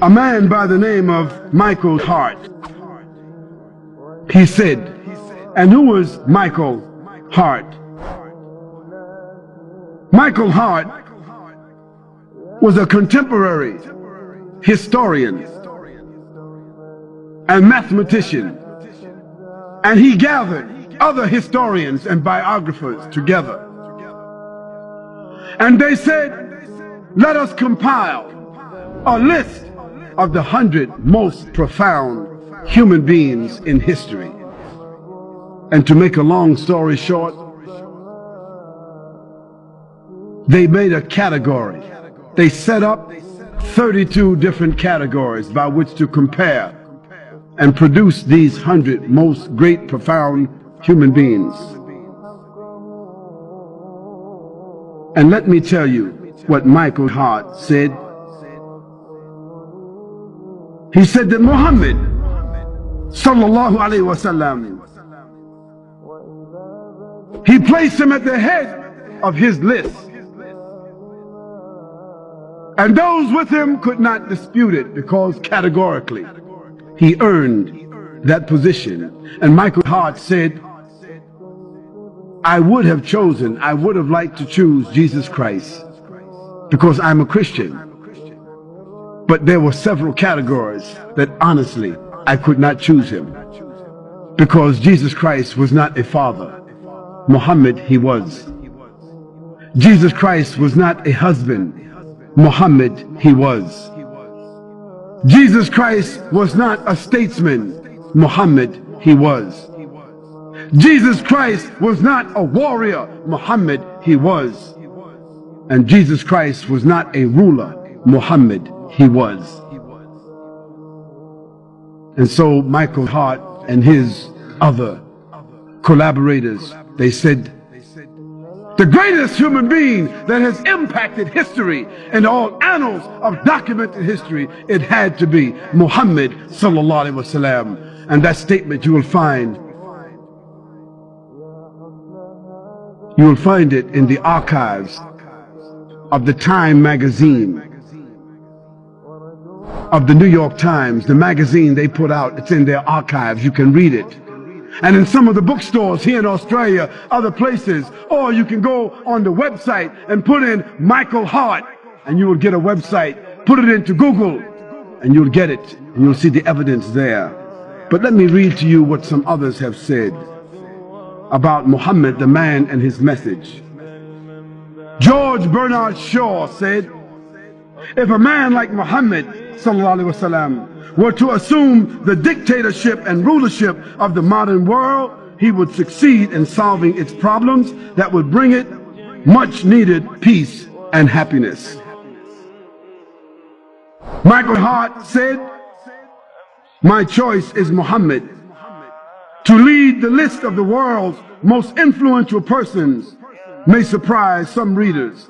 a man by the name of Michael Hart. He said, and who was Michael Hart? Michael Hart was a contemporary historian and mathematician, and he gathered other historians and biographers together, and they said, let us compile a list of the 100 most profound human beings in history. And to make a long story short, they made a category. They set up 32 different categories by which to compare and produce these 100 most great, profound human beings. And let me tell you what Michael Hart said. He said that Muhammad sallallahu alaihi wasallam, he placed him at the head of his list, and those with him could not dispute it, because categorically he earned that position. And Michael Hart said, I would have liked to choose Jesus Christ because I'm a Christian, but there were several categories that honestly I could not choose him, because Jesus Christ was not a father. Muhammad, he was. Jesus Christ was not a husband. Muhammad, he was. Jesus Christ was not a statesman. Muhammad, he was. Jesus Christ was not a warrior. Muhammad, he was. And Jesus Christ was not a ruler. Muhammad, he was. And so Michael Hart and his other collaborators, they said, the greatest human being that has impacted history and all annals of documented history, it had to be Muhammad sallallahu alaihi wasallam. And that statement you will find it in the archives of the Time magazine, of the New York Times, the magazine they put out. It's in their archives. You can read it. And in some of the bookstores here in Australia, other places, or you can go on the website and put in Michael Hart, and you will get a website. Put it into Google, and you'll get it, and you'll see the evidence there. But let me read to you what some others have said about Muhammad, the man, and his message. George Bernard Shaw said, if a man like Muhammad sallallahu alaihi wasallam were to assume the dictatorship and rulership of the modern world, he would succeed in solving its problems that would bring it much needed peace and happiness. Michael Hart said, my choice is Muhammad. To lead the list of the world's most influential persons may surprise some readers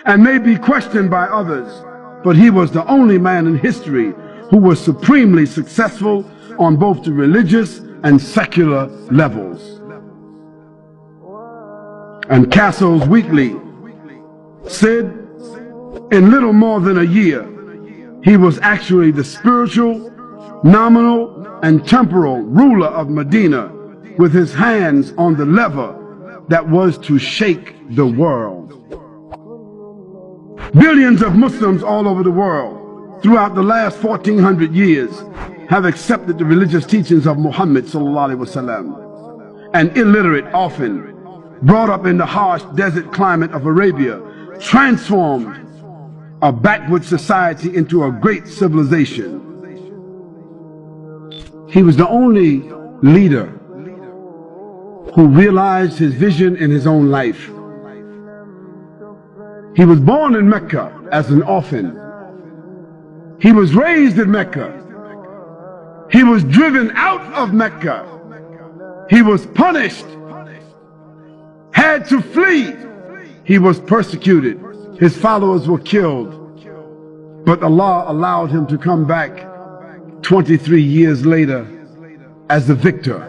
and may be questioned by others, but he was the only man in history who was supremely successful on both the religious and secular levels. And Castle's Weekly said, in little more than a year, he was actually the spiritual, nominal, and temporal ruler of Medina, with his hands on the lever that was to shake the world. Billions of Muslims all over the world throughout the last 1400 years have accepted the religious teachings of Muhammad sallallahu alaihi wasallam. And illiterate, often brought up in the harsh desert climate of Arabia, transformed a backward society into a great civilization. He was the only leader who realized his vision in his own life. He was born in Mecca as an orphan. He was raised in Mecca. He was driven out of Mecca. He was punished, had to flee. He was persecuted. His followers were killed. But Allah allowed him to come back 23 years later as a victor,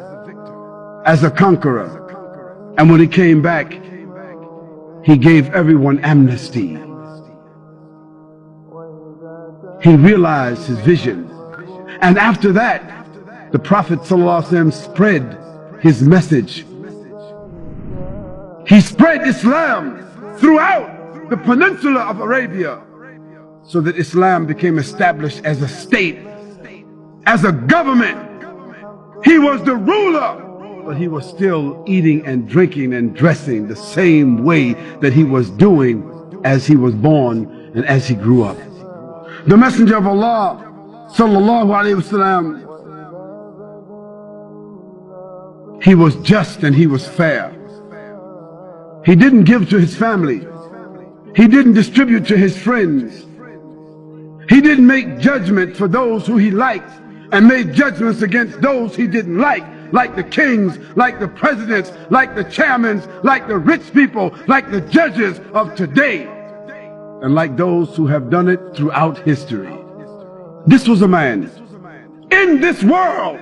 as a conqueror. And when he came back, he gave everyone amnesty. he realized his vision. And after that, the Prophet ﷺ spread his message. He spread Islam throughout the peninsula of Arabia, so that Islam became established as a state, as a government. He was the ruler, but he was still eating and drinking and dressing the same way that he was doing as he was born and as he grew up. The Messenger of Allah sallallahu alaihi wasallam, he was just and he was fair. He didn't give to his family. He didn't distribute to his friends. He didn't make judgment for those who he liked and made judgments against those he didn't like the kings, like the presidents, like the chairmen, like the rich people, like the judges of today, and like those who have done it throughout history. This was a man in this world,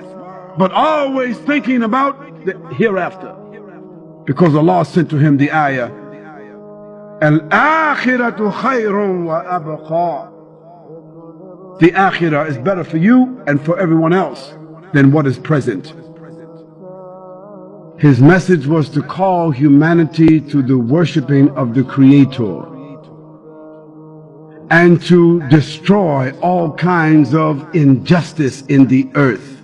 but always thinking about the hereafter, because Allah sent to him the ayah, Al-akhiratu khayrun wa abqa. The akhirah is better for you and for everyone else than what is present. His message was to call humanity to the worshiping of the Creator and to destroy all kinds of injustice in the earth,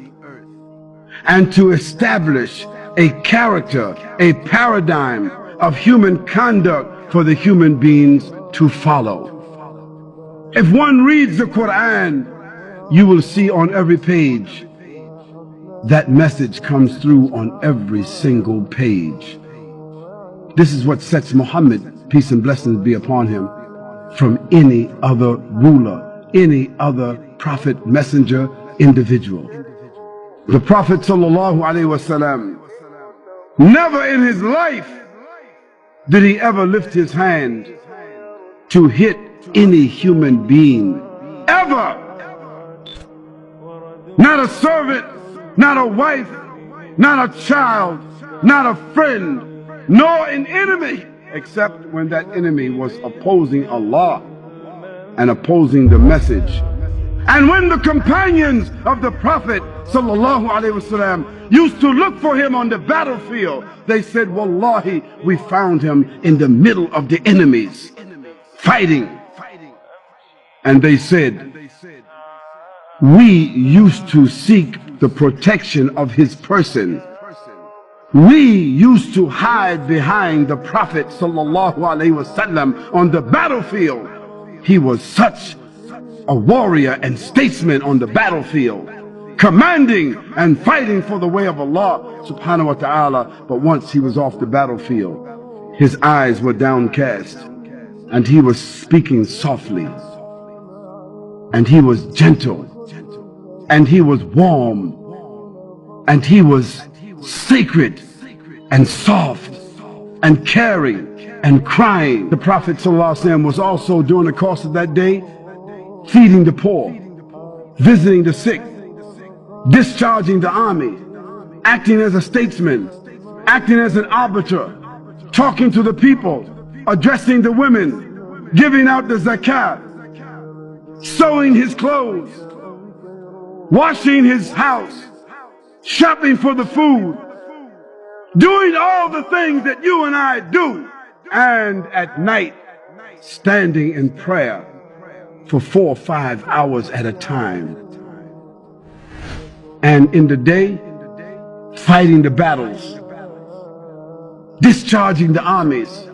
and to establish a character, a paradigm of human conduct for the human beings to follow. If one reads the Quran, you will see on every page that message comes through on every single page. This is what sets Muhammad, peace and blessings be upon him, from any other ruler, any other prophet, messenger, individual. The Prophet ﷺ, never in his life did he ever lift his hand to hit any human being, ever. Not a servant, not a wife, not a child, not a friend, nor an enemy, except when that enemy was opposing Allah and opposing the message. And when the companions of the Prophet ﷺ used to look for him on the battlefield, they said, Wallahi, we found him in the middle of the enemies, fighting. And they said, we used to seek the protection of his person. We used to hide behind the Prophet ﷺ on the battlefield. He was such a warrior and statesman on the battlefield, commanding and fighting for the way of Allah subhanahu wa ta'ala. But once he was off the battlefield, his eyes were downcast and he was speaking softly, and he was gentle, and he was warm, and he was sacred and soft and caring and crying. The Prophet ﷺ was also, during the course of that day, feeding the poor, visiting the sick, discharging the army, acting as a statesman, acting as an arbiter, talking to the people, addressing the women, giving out the zakat, sewing his clothes, washing his house, shopping for the food, doing all the things that you and I do, and at night standing in prayer for 4 or 5 hours at a time, and in the day fighting the battles, discharging the armies,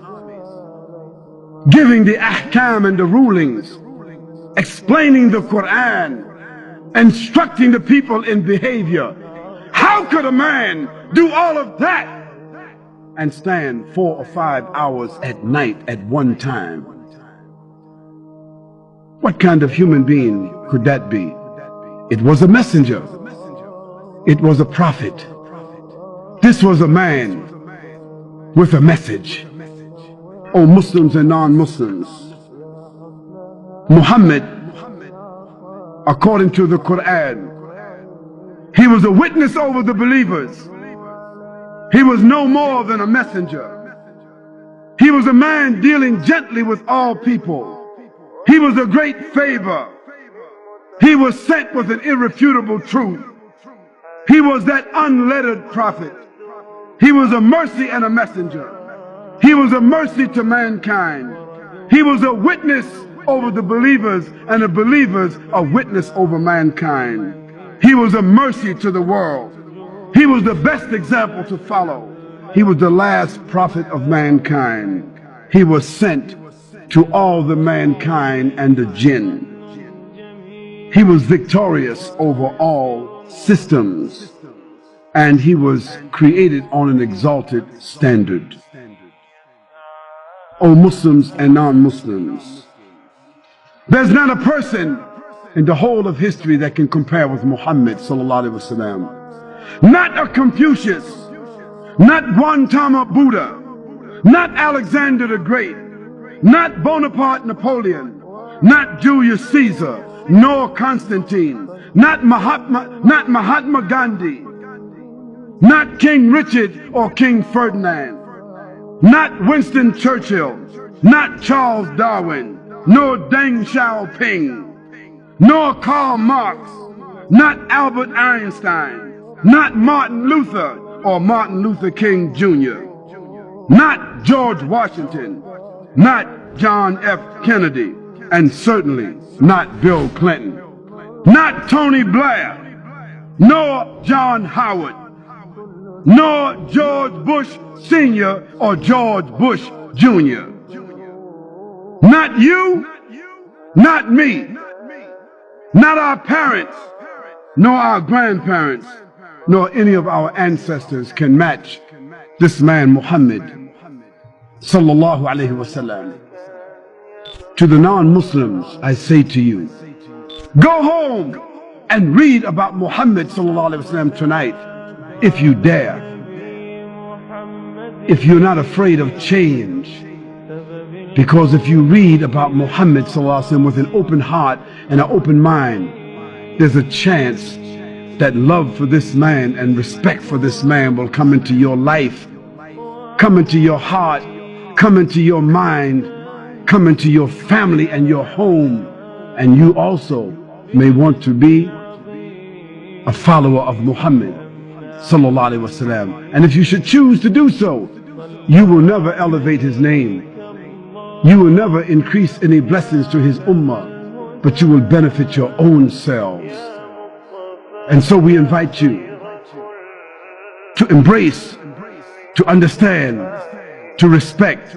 giving the ahkam and the rulings, explaining the Quran, instructing the people in behavior. How could a man do all of that and stand 4 or 5 hours at night at one time? What kind of human being could that be? It was a messenger. It was a prophet. This was a man with a message. Oh, Muslims and non-Muslims, Muhammad, according to the Quran, he was a witness over the believers. He was no more than a messenger. He was a man dealing gently with all people. He was a great favor. He was sent with an irrefutable truth. He was that unlettered prophet. He was a mercy and a messenger. He was a mercy to mankind. He was a witness over the believers, and the believers a witness over mankind. He was a mercy to the world. He was the best example to follow. He was the last prophet of mankind. He was sent to all the mankind and the jinn. He was victorious over all systems, and he was created on an exalted standard. O Muslims and non-Muslims, there's not a person in the whole of history that can compare with Muhammad sallallahu alaihi wasallam. Not a Confucius, not Gautama Buddha, not Alexander the Great, not Bonaparte Napoleon, not Julius Caesar, nor Constantine, not Mahatma Gandhi, not King Richard or King Ferdinand, not Winston Churchill, not Charles Darwin, nor Deng Xiaoping, nor Karl Marx, not Albert Einstein, not Martin Luther or Martin Luther King Jr., not George Washington, not John F. Kennedy, and certainly not Bill Clinton, not Tony Blair, nor John Howard, nor George Bush Sr. or George Bush Jr. Not you, not me, not our parents, nor our grandparents, nor any of our ancestors can match this man Muhammad sallallahu alaihi wasallam. To the non-Muslims, I say to you, go home and read about Muhammad sallallahu alaihi wasallam tonight, if you dare. If you're not afraid of change, because if you read about Muhammad sallallahu alaihi wasallam with an open heart and an open mind, there's a chance that love for this man and respect for this man will come into your life, come into your heart, come into your mind, come into your family and your home, and you also may want to be a follower of Muhammad sallallahu alaihi wasallam. And if you should choose to do so, you will never elevate his name, you will never increase any blessings to his ummah, but you will benefit your own selves. And so we invite you to embrace, to understand, to respect,